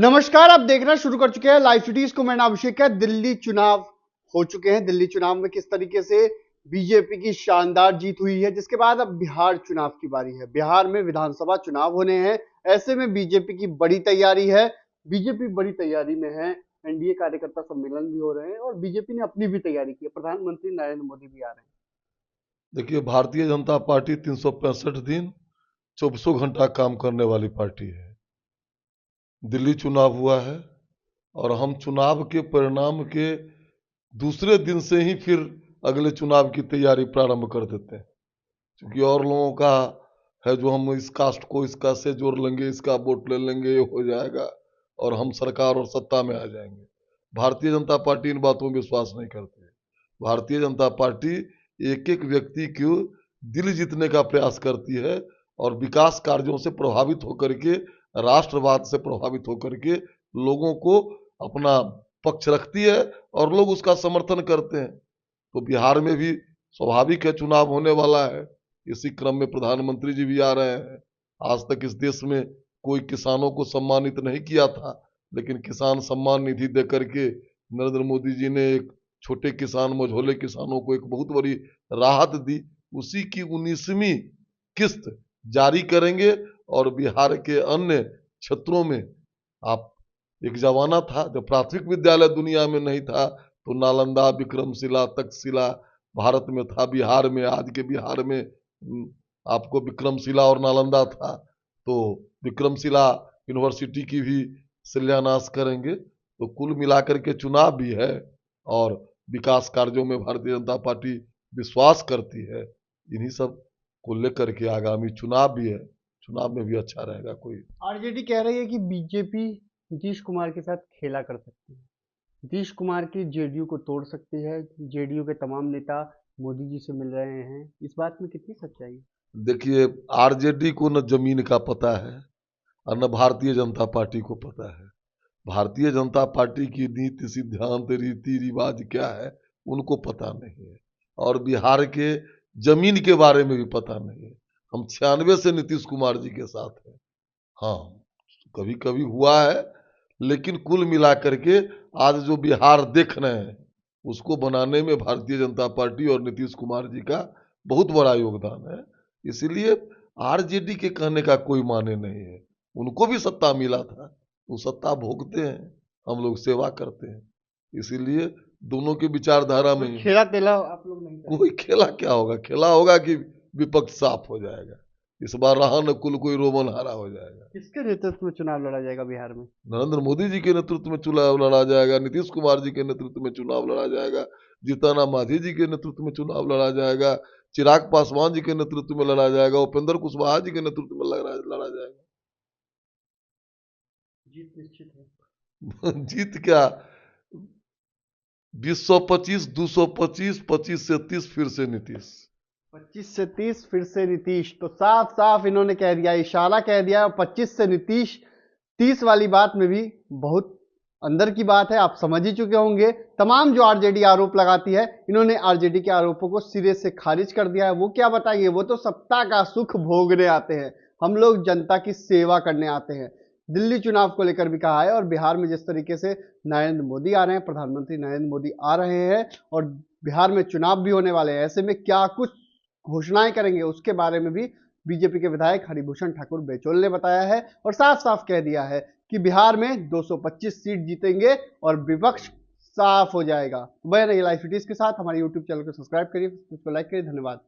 नमस्कार, आप देखना शुरू कर चुके हैं लाइव सिटीज को। मैं नाम अभिषेक है। दिल्ली चुनाव हो चुके हैं। दिल्ली चुनाव में किस तरीके से बीजेपी की शानदार जीत हुई है, जिसके बाद अब बिहार चुनाव की बारी है। बिहार में विधानसभा चुनाव होने हैं। ऐसे में बीजेपी की बड़ी तैयारी है। बीजेपी बड़ी तैयारी में है। एनडीए कार्यकर्ता सम्मेलन भी हो रहे हैं और बीजेपी ने अपनी भी तैयारी की है। प्रधानमंत्री नरेंद्र मोदी भी आ रहे हैं। देखिए, भारतीय जनता पार्टी 365 दिन 24 घंटा काम करने वाली पार्टी है। दिल्ली चुनाव हुआ है और हम चुनाव के परिणाम के दूसरे दिन से ही फिर अगले चुनाव की तैयारी प्रारंभ कर देते हैं, क्योंकि और लोगों का है जो हम इस कास्ट को इसका से जोड़ लेंगे, इसका वोट ले लेंगे, ये हो जाएगा और हम सरकार और सत्ता में आ जाएंगे। भारतीय जनता पार्टी इन बातों में विश्वास नहीं करती। भारतीय जनता पार्टी एक एक व्यक्ति को दिल जीतने का प्रयास करती है और विकास कार्यों से प्रभावित होकर के, राष्ट्रवाद से प्रभावित होकर के लोगों को अपना पक्ष रखती है और लोग उसका समर्थन करते हैं। तो बिहार में भी स्वाभाविक है, चुनाव होने वाला है। इसी क्रम में प्रधानमंत्री जी भी आ रहे हैं। आज तक इस देश में कोई किसानों को सम्मानित नहीं किया था, लेकिन किसान सम्मान निधि दे करके नरेंद्र मोदी जी ने एक छोटे किसान, मझोले किसानों को एक बहुत बड़ी राहत दी। उसी की 19वीं किस्त जारी करेंगे और बिहार के अन्य क्षेत्रों में आप एक जमाना था जब प्राथमिक विद्यालय दुनिया में नहीं था, तो नालंदा, विक्रमशिला, तक्षशिला भारत में था। बिहार में, आज के बिहार में आपको विक्रमशिला और नालंदा था। तो विक्रमशिला यूनिवर्सिटी की भी शिलान्यास करेंगे। तो कुल मिलाकर के चुनाव भी है और विकास कार्यों में भारतीय जनता पार्टी विश्वास करती है। इन्हीं सब को लेकर के आगामी चुनाव भी है। चुनाव में भी अच्छा रहेगा। कोई आरजेडी कह रही है कि बीजेपी नीतीश कुमार के साथ खेला कर सकती है। नीतीश कुमार की जेडीयू को तोड़ सकती है। जेडीयू के तमाम नेता मोदी जी से मिल रहे हैं। इस बात में कितनी सच्चाई है? देखिए, आरजेडी को न जमीन का पता है और न भारतीय जनता पार्टी को पता है। भारतीय जनता पार्टी की नीति, सिद्धांत, रीति रिवाज क्या है उनको पता नहीं है और बिहार के जमीन के बारे में भी पता नहीं है। हम 96 से नीतीश कुमार जी के साथ हैं। हाँ, कभी कभी हुआ है, लेकिन कुल मिलाकर के आज जो बिहार देख रहे हैं उसको बनाने में भारतीय जनता पार्टी और नीतीश कुमार जी का बहुत बड़ा योगदान है। इसीलिए आरजेडी के कहने का कोई माने नहीं है। उनको भी सत्ता मिला था, वो सत्ता भोगते हैं, हम लोग सेवा करते हैं। इसीलिए दोनों की विचारधारा में खेला तेला आप लोग नहीं करेंगे। कोई खेला क्या होगा? खेला होगा कि विपक्ष साफ हो जाएगा। इस बार रहा न कुल कोई रोमन हारा हो जाएगा। किसके नेतृत्व में चुनाव लड़ा जाएगा बिहार में? नरेंद्र मोदी जी के नेतृत्व में चुनाव लड़ा जाएगा, नीतीश कुमार जी के नेतृत्व में चुनाव लड़ा जाएगा, जीतन मांझी जी के नेतृत्व में चुनाव लड़ा जाएगा, चिराग पासवान जी के नेतृत्व में लड़ा जाएगा, उपेंद्र कुशवाहा जी के नेतृत्व में लड़ा जाएगा। जीत निश्चित है। जीत क्या, 2025, 225, 25 से 30 फिर से नीतीश। 25 से 30 फिर से नीतीश। तो साफ साफ इन्होंने कह दिया, इशारा कह दिया। और 25 से नीतीश, 30 वाली बात में भी बहुत अंदर की बात है। आप समझ ही चुके होंगे। तमाम जो आरजेडी आरोप लगाती है, इन्होंने आरजेडी के आरोपों को सिरे से खारिज कर दिया है। वो क्या बताएंगे? वो तो सत्ता का सुख भोगने आते हैं। हम लोग जनता की सेवा करने आते हैं। दिल्ली चुनाव को लेकर भी कहा है। और बिहार में जिस तरीके से नरेंद्र मोदी आ रहे हैं, प्रधानमंत्री नरेंद्र मोदी आ रहे हैं और बिहार में चुनाव भी होने वाले हैं, ऐसे में क्या कुछ घोषणाएं करेंगे उसके बारे में भी बीजेपी के विधायक हरिभूषण ठाकुर बेचोल ने बताया है। और साफ साफ कह दिया है कि बिहार में 225 सीट जीतेंगे और विपक्ष साफ हो जाएगा। बने रहिए लाइव सिटीज के साथ। हमारे यूट्यूब चैनल को सब्सक्राइब करिए, उसको लाइक करिए। धन्यवाद।